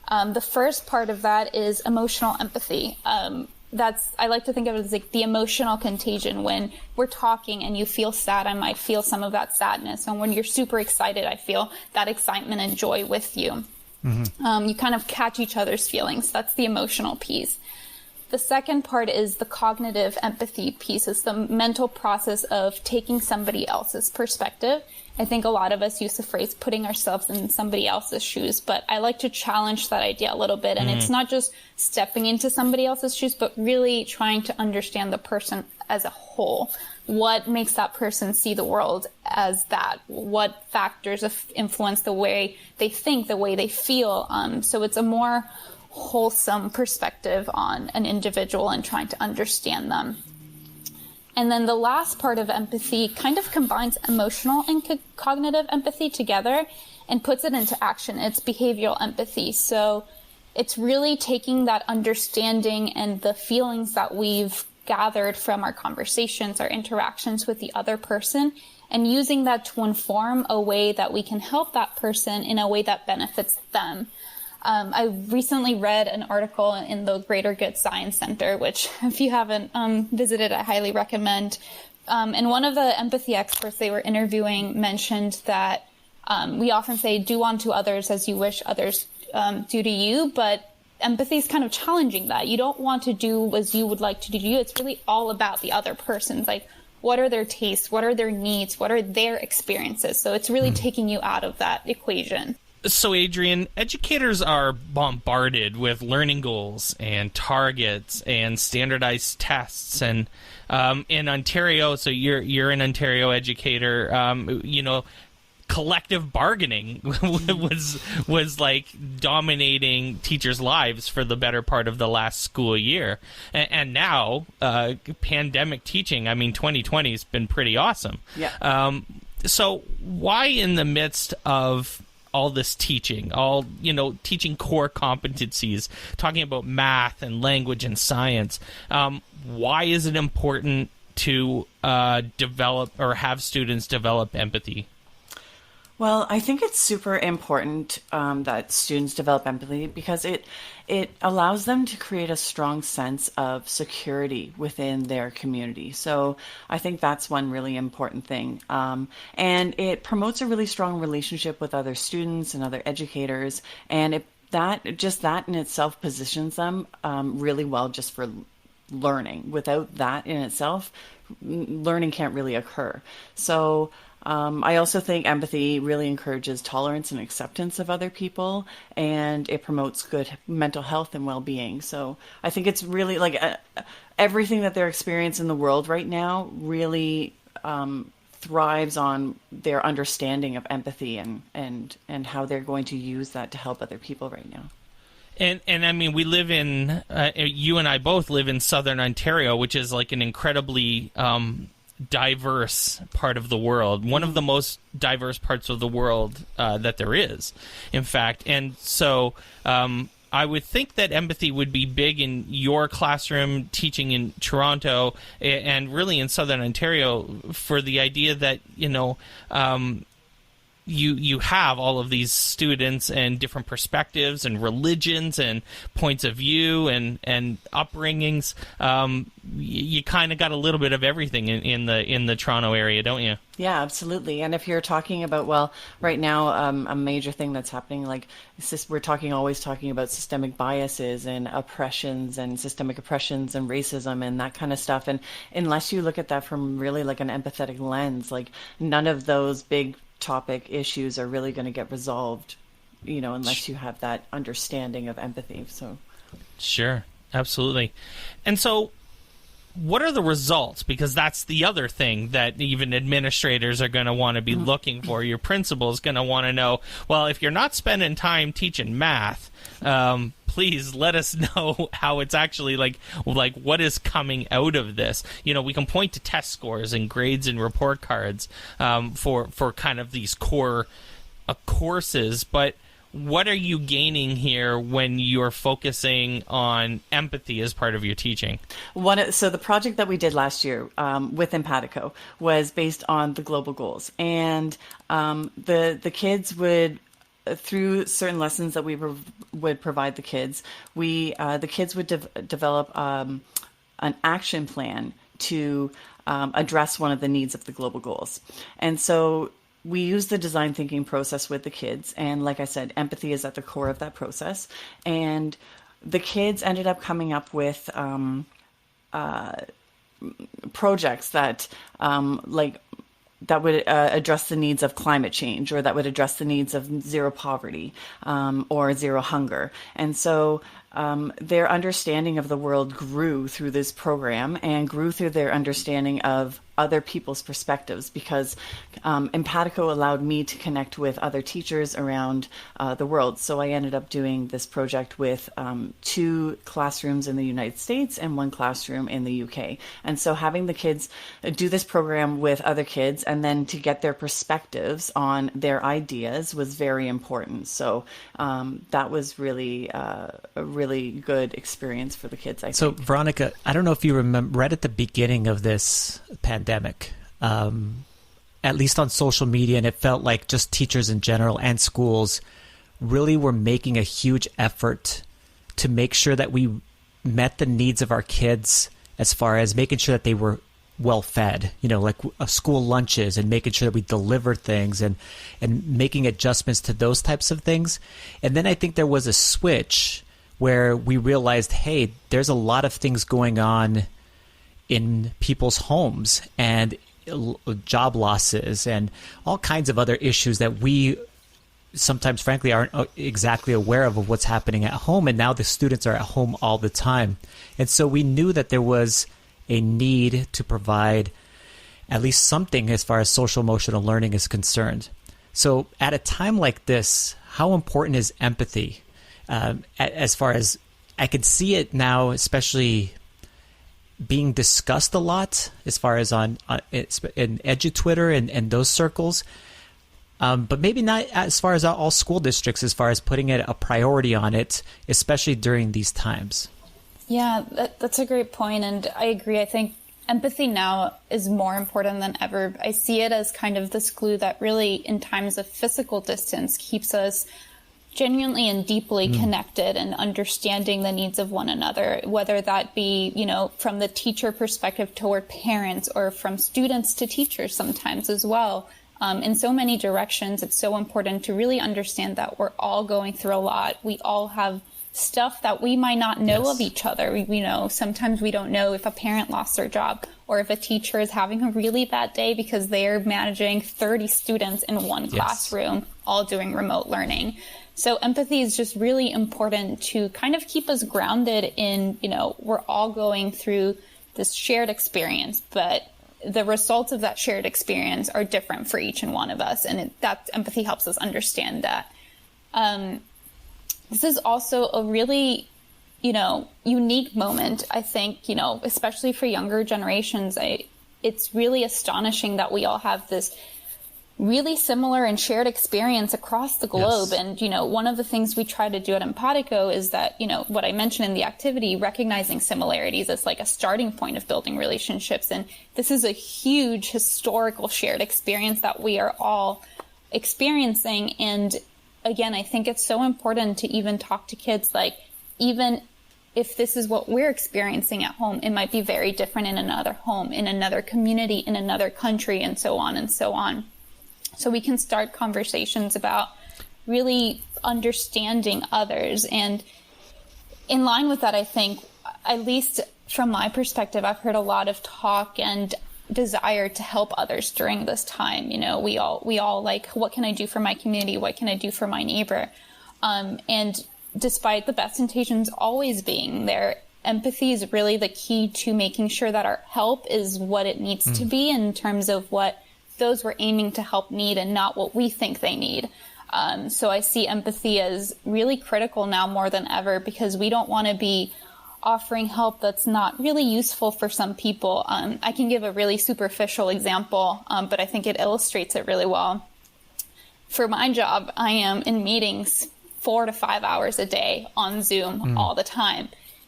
The first part of that is emotional empathy. I like to think of it as like the emotional contagion. When we're talking and you feel sad, I might feel some of that sadness. And when you're super excited, I feel that excitement and joy with you. You kind of catch each other's feelings. That's the emotional piece. The second part is the cognitive empathy piece. It's the mental process of taking somebody else's perspective. I think a lot of us use the phrase putting ourselves in somebody else's shoes, but I like to challenge that idea a little bit. And it's not just stepping into somebody else's shoes, but really trying to understand the person as a whole. what makes that person see the world as that? What factors influence the way they think, the way they feel? So it's a more wholesome perspective on an individual and trying to understand them. And then the last part of empathy kind of combines emotional and cognitive empathy together and puts it into action. It's behavioral empathy. So it's really taking that understanding and the feelings that we've gathered from our conversations, our interactions with the other person, and using that to inform a way that we can help that person in a way that benefits them. I recently read an article in the Greater Good Science Center, which if you haven't visited, I highly recommend. And one of the empathy experts they were interviewing mentioned that we often say, do unto others as you wish others do to you, but empathy is kind of challenging that. You don't want to do as you would like to do to you. It's really all about the other person's. Like, what are their tastes? What are their needs? What are their experiences? So it's really taking you out of that equation. So, Adrienne, educators are bombarded with learning goals and targets and standardized tests. And in Ontario, so you're an Ontario educator, collective bargaining was like dominating teachers' lives for the better part of the last school year. And now, pandemic teaching, 2020 has been pretty awesome. Yeah. So why in the midst of all this teaching, teaching core competencies, talking about math and language and science, why is it important to develop or have students develop empathy? Well, I think it's super important that students develop empathy because it allows them to create a strong sense of security within their community. So I think that's one really important thing. And it promotes a really strong relationship with other students and other educators. And that in itself positions them really well just for learning. Without that in itself, learning can't really occur. So I also think empathy really encourages tolerance and acceptance of other people, and it promotes good mental health and well-being. So I think it's really like everything that they're experiencing in the world right now really thrives on their understanding of empathy and how they're going to use that to help other people right now. And we live in, you and I both live in Southern Ontario, which is like an incredibly diverse part of the world, one of the most diverse parts of the world that there is, in fact. And so I would think that empathy would be big in your classroom teaching in Toronto and really in Southern Ontario, for the idea that, you have all of these students and different perspectives and religions and points of view and upbringings. You kind of got a little bit of everything in the Toronto area, don't you? Yeah, absolutely. And if you're talking about, right now, a major thing that's happening, like we're always talking about systemic biases and oppressions and systemic oppressions and racism and that kind of stuff. And unless you look at that from really like an empathetic lens, like none of those big topic issues are really going to get resolved, unless you have that understanding of empathy. So, sure, absolutely. And so, what are the results? Because that's the other thing that even administrators are going to want to be looking for. Your principal is going to want to know, well, if you're not spending time teaching math, please let us know how it's actually like what is coming out of this. We can point to test scores and grades and report cards for kind of these core courses, but what are you gaining here when you're focusing on empathy as part of your teaching? So the project that we did last year with Empatico was based on the global goals, and the kids would, through certain lessons that we would provide the kids, the kids would develop an action plan to address one of the needs of the global goals. And so we use the design thinking process with the kids. And like I said, empathy is at the core of that process. And the kids ended up coming up with projects that that would address the needs of climate change, or that would address the needs of zero poverty or zero hunger. And so their understanding of the world grew through this program and grew through their understanding of other people's perspectives, because Empatico allowed me to connect with other teachers around the world. So I ended up doing this project with 2 classrooms in the United States and 1 classroom in the UK. And so having the kids do this program with other kids and then to get their perspectives on their ideas was very important. So that was really a really good experience for the kids, I think. So Veronica, I don't know if you remember, right at the beginning of this pandemic, at least on social media, and it felt like just teachers in general and schools really were making a huge effort to make sure that we met the needs of our kids as far as making sure that they were well fed, like school lunches, and making sure that we delivered things and making adjustments to those types of things. And then I think there was a switch where we realized, hey, there's a lot of things going on in people's homes and job losses and all kinds of other issues that we sometimes, frankly, aren't exactly aware of what's happening at home. And now the students are at home all the time. And so we knew that there was a need to provide at least something as far as social emotional learning is concerned. So at a time like this, how important is empathy? As far as I can see it now, especially being discussed a lot as far as in edu-Twitter and those circles, but maybe not as far as all school districts, as far as putting a priority on it, especially during these times. Yeah, that's a great point, and I agree. I think empathy now is more important than ever. I see it as kind of this glue that really, in times of physical distance, keeps us genuinely and deeply connected and understanding the needs of one another, whether that be, from the teacher perspective toward parents or from students to teachers sometimes as well. In so many directions, it's so important to really understand that we're all going through a lot. We all have stuff that we might not know of each other. Sometimes we don't know if a parent lost their job or if a teacher is having a really bad day because they're managing 30 students in one classroom, all doing remote learning. So empathy is just really important to kind of keep us grounded in, we're all going through this shared experience, but the results of that shared experience are different for each and one of us. And that empathy helps us understand that. This is also a really, unique moment, I think, especially for younger generations. It's really astonishing that we all have this really similar and shared experience across the globe. Yes. And, one of the things we try to do at Empatico is that, what I mentioned in the activity, recognizing similarities as like a starting point of building relationships. And this is a huge historical shared experience that we are all experiencing. And again, I think it's so important to even talk to kids, like, even if this is what we're experiencing at home, it might be very different in another home, in another community, in another country, and so on and so on. So we can start conversations about really understanding others. And in line with that, I think, at least from my perspective, I've heard a lot of talk and desire to help others during this time. We all like, what can I do for my community? What can I do for my neighbor? And despite the best intentions always being there, empathy is really the key to making sure that our help is what it needs to be in terms of what those we're aiming to help need and not what we think they need. So I see empathy as really critical now more than ever, because we don't want to be offering help that's not really useful for some people. I can give a really superficial example, but I think it illustrates it really well. For my job, I am in meetings 4 to 5 hours a day on Zoom all the time.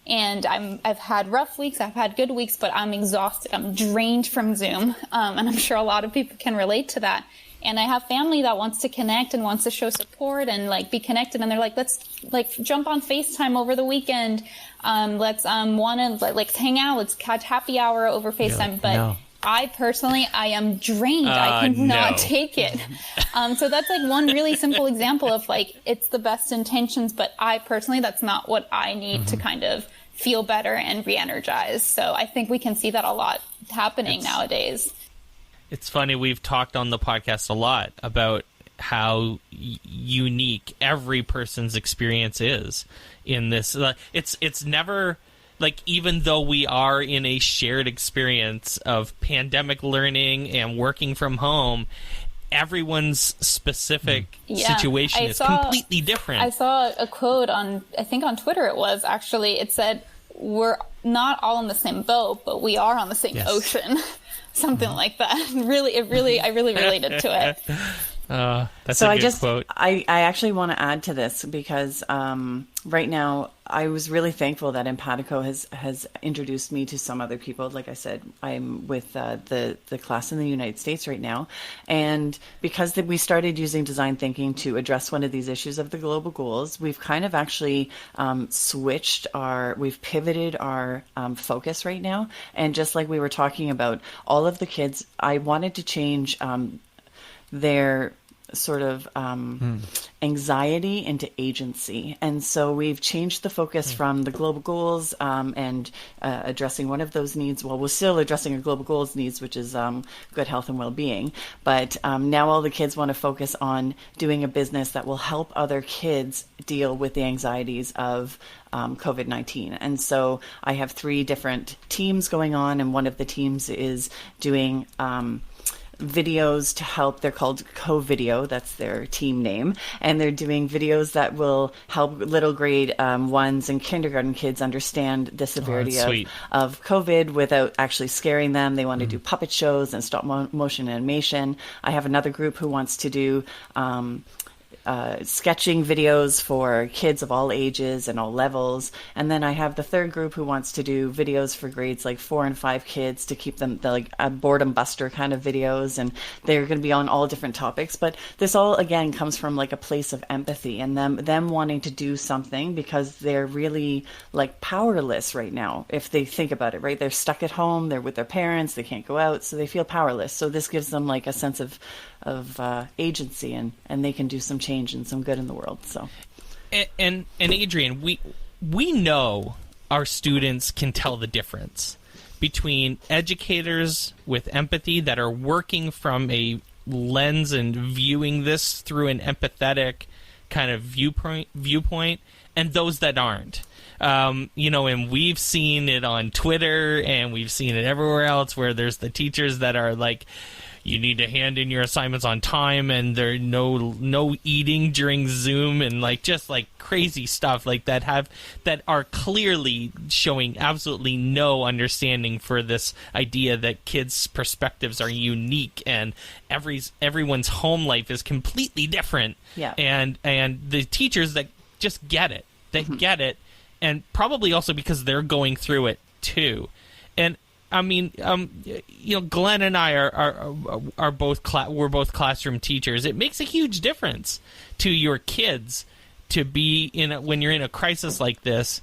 And I've had rough weeks, I've had good weeks, but I'm exhausted. I'm drained from Zoom. And I'm sure a lot of people can relate to that. And I have family that wants to connect and wants to show support and be connected. And they're like, let's jump on FaceTime over the weekend. Let's hang out. Let's catch happy hour over FaceTime. But no. I personally, I am drained. I cannot take it. So that's one really simple example of it's the best intentions, but I personally, that's not what I need to kind of feel better and re-energize. So I think we can see that a lot happening nowadays. It's funny, we've talked on the podcast a lot about how unique every person's experience is in this. It's never like, even though we are in a shared experience of pandemic learning and working from home, everyone's specific situation is completely different. I saw a quote I think on Twitter it said, we're not all in the same boat, but we are on the same ocean. Something like that. I really related to it. That's a good quote. I actually want to add to this because right now I was really thankful that Empatico has introduced me to some other people. Like I said, I'm with the class in the United States right now. And because we started using design thinking to address one of these issues of the global goals, we've kind of actually we've pivoted our focus right now. And just like we were talking about, all of the kids, I wanted to change their sort of anxiety into agency. And so we've changed the focus from the global goals and addressing one of those needs. Well, we're still addressing our global goals needs, which is good health and well-being. But now all the kids want to focus on doing a business that will help other kids deal with the anxieties of COVID-19. And so I have 3 different teams going on, and one of the teams is doing videos to help. They're called Co-Video. That's their team name. And they're doing videos that will help little grade 1s and kindergarten kids understand the severity of COVID without actually scaring them. They want to do puppet shows and stop motion animation. I have another group who wants to do sketching videos for kids of all ages and all levels. And then I have the third group who wants to do videos for grades like 4 and 5 kids to keep them like a boredom buster kind of videos. And they're going to be on all different topics. But this all, again, comes from like a place of empathy and them wanting to do something because they're really like powerless right now. If they think about it, right? They're stuck at home. They're with their parents. They can't go out. So they feel powerless. So this gives them like a sense of agency and they can do some change and some good in the world. So, and Adrienne, we know our students can tell the difference between educators with empathy that are working from a lens and viewing this through an empathetic kind of viewpoint and those that aren't. And we've seen it on Twitter and we've seen it everywhere else where there's the teachers that are like, you need to hand in your assignments on time and there's no eating during Zoom and just crazy stuff like that are clearly showing absolutely no understanding for this idea that kids' perspectives are unique and everyone's home life is completely different. Yeah. And the teachers that just get it. They get it, and probably also because they're going through it too. And I mean, Glenn and I are both we're both classroom teachers. It makes a huge difference to your kids to be when you're in a crisis like this,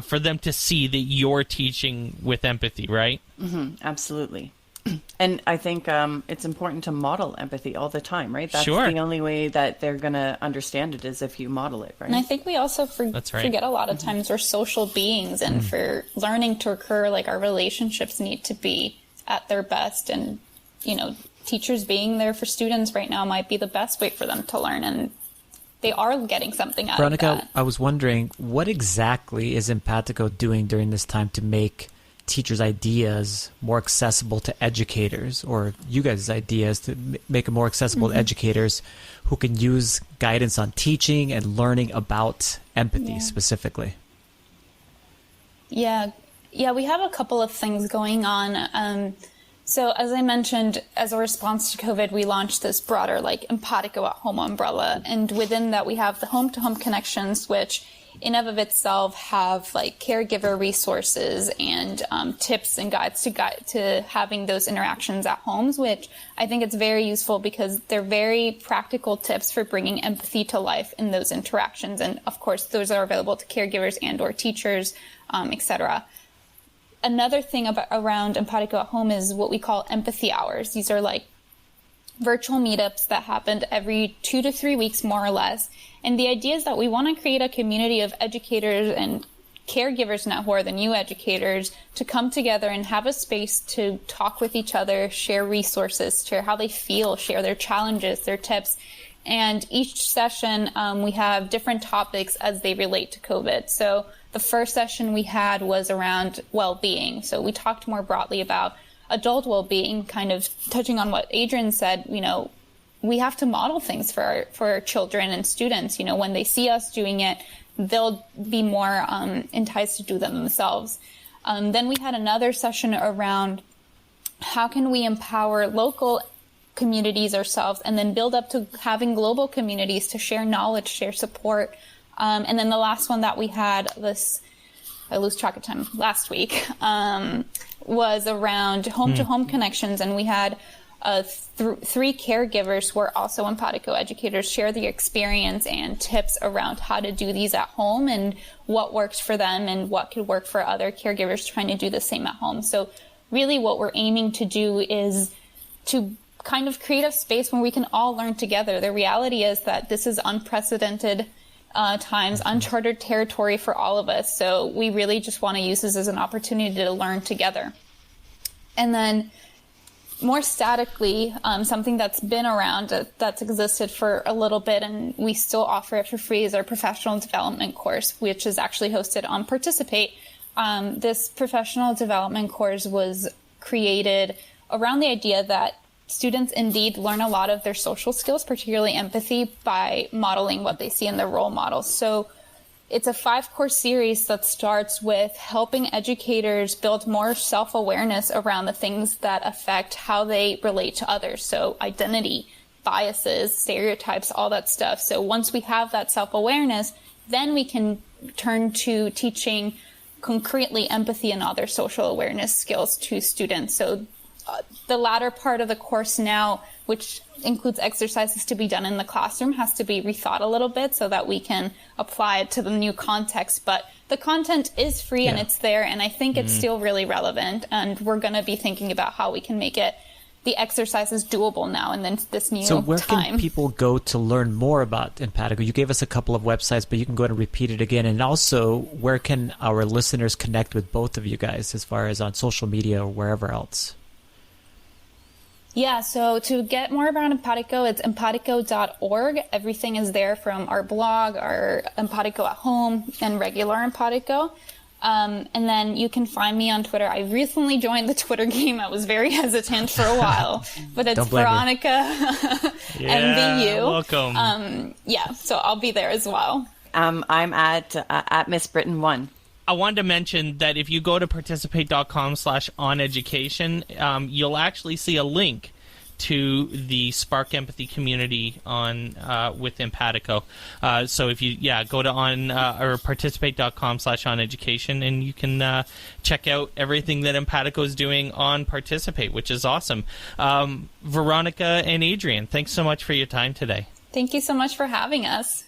for them to see that you're teaching with empathy, right? Mm-hmm, absolutely. And I think it's important to model empathy all the time, right? That's sure. The only way that they're going to understand it is if you model it, right? And I think we also forget a lot of times we're social beings, and for learning to occur, our relationships need to be at their best. And, teachers being there for students right now might be the best way for them to learn. And they are getting something out Veronica, of that. I was wondering, what exactly is Empatico doing during this time to make teachers' ideas more accessible to educators, or you guys' ideas to make it more accessible to educators who can use guidance on teaching and learning about empathy specifically? Yeah, we have a couple of things going on. So as I mentioned, as a response to COVID, we launched this broader Empatico at Home umbrella. And within that, we have the home-to-home connections, which in of itself have caregiver resources and tips and guides to having those interactions at homes, which I think it's very useful because they're very practical tips for bringing empathy to life in those interactions. And of course, those are available to caregivers and or teachers, etc. Another thing around Empatico at Home is what we call empathy hours. These are virtual meetups that happened every 2 to 3 weeks, more or less. And the idea is that we want to create a community of educators and caregivers now who are the new educators to come together and have a space to talk with each other, share resources, share how they feel, share their challenges, their tips. And each session, we have different topics as they relate to COVID. So the first session we had was around well-being. So we talked more broadly about adult well-being, kind of touching on what Adrienne said. We have to model things for our children and students. When they see us doing it, they'll be more enticed to do them themselves. Then we had another session around how can we empower local communities ourselves and then build up to having global communities to share knowledge, share support. And then the last one that we had I lose track of time, last week, was around home-to-home connections. And we had three caregivers who are also Empatico educators share the experience and tips around how to do these at home and what works for them and what could work for other caregivers trying to do the same at home. So really what we're aiming to do is to kind of create a space where we can all learn together. The reality is that this is unprecedented times, uncharted territory for all of us. So we really just want to use this as an opportunity to learn together. And then more statically, something that's been around, that's existed for a little bit, and we still offer it for free, is our professional development course, which is actually hosted on Participate. This professional development course was created around the idea that students indeed learn a lot of their social skills, particularly empathy, by modeling what they see in their role models. So it's a 5-course series that starts with helping educators build more self-awareness around the things that affect how they relate to others. So identity, biases, stereotypes, all that stuff. So once we have that self-awareness, then we can turn to teaching concretely empathy and other social awareness skills to students. So the latter part of the course now, which includes exercises to be done in the classroom, has to be rethought a little bit so that we can apply it to the new context. But the content is free and it's there, and I think it's still really relevant. And we're going to be thinking about how we can make the exercises doable now and then this new time. So where can people go to learn more about Empatico? You gave us a couple of websites, but you can go ahead and repeat it again. And also, where can our listeners connect with both of you guys as far as on social media or wherever else? Yeah, so to get more about Empatico, it's empatico.org. Everything is there, from our blog, our Empatico at Home, and regular Empatico. And then you can find me on Twitter. I recently joined the Twitter game. I was very hesitant for a while, but it's Veronica MVU. Welcome. So I'll be there as well. I'm at Miss Britten 1. I wanted to mention that if you go to participate.com/OnEducation, you'll actually see a link to the Spark Empathy community on with Empatico. So if you go to or participate.com/OnEducation, and you can check out everything that Empatico is doing on Participate, which is awesome. Veronica and Adrienne, thanks so much for your time today. Thank you so much for having us.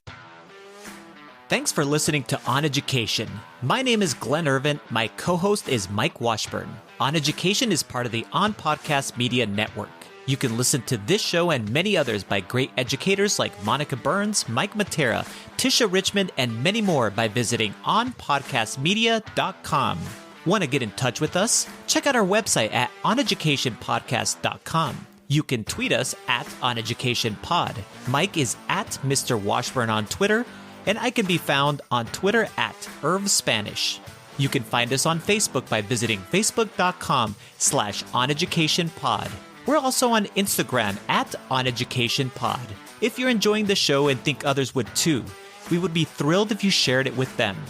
Thanks for listening to On Education. My name is Glenn Irvin. My co-host is Mike Washburn. On Education is part of the On Podcast Media Network. You can listen to this show and many others by great educators like Monica Burns, Mike Matera, Tisha Richmond, and many more by visiting onpodcastmedia.com. Want to get in touch with us? Check out our website at oneducationpodcast.com. You can tweet us at oneducationpod. Mike is at Mr. Washburn on Twitter, and I can be found on Twitter at IrvSpanish. You can find us on Facebook by visiting facebook.com/oneducationpod. We're also on Instagram at oneducationpod. If you're enjoying the show and think others would too, we would be thrilled if you shared it with them.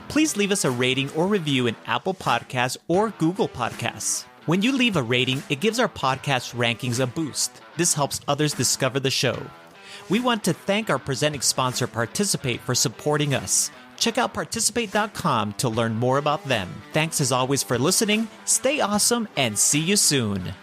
Please leave us a rating or review in Apple Podcasts or Google Podcasts. When you leave a rating, it gives our podcast rankings a boost. This helps others discover the show. We want to thank our presenting sponsor, Participate, for supporting us. Check out participate.com to learn more about them. Thanks as always for listening. Stay awesome and see you soon.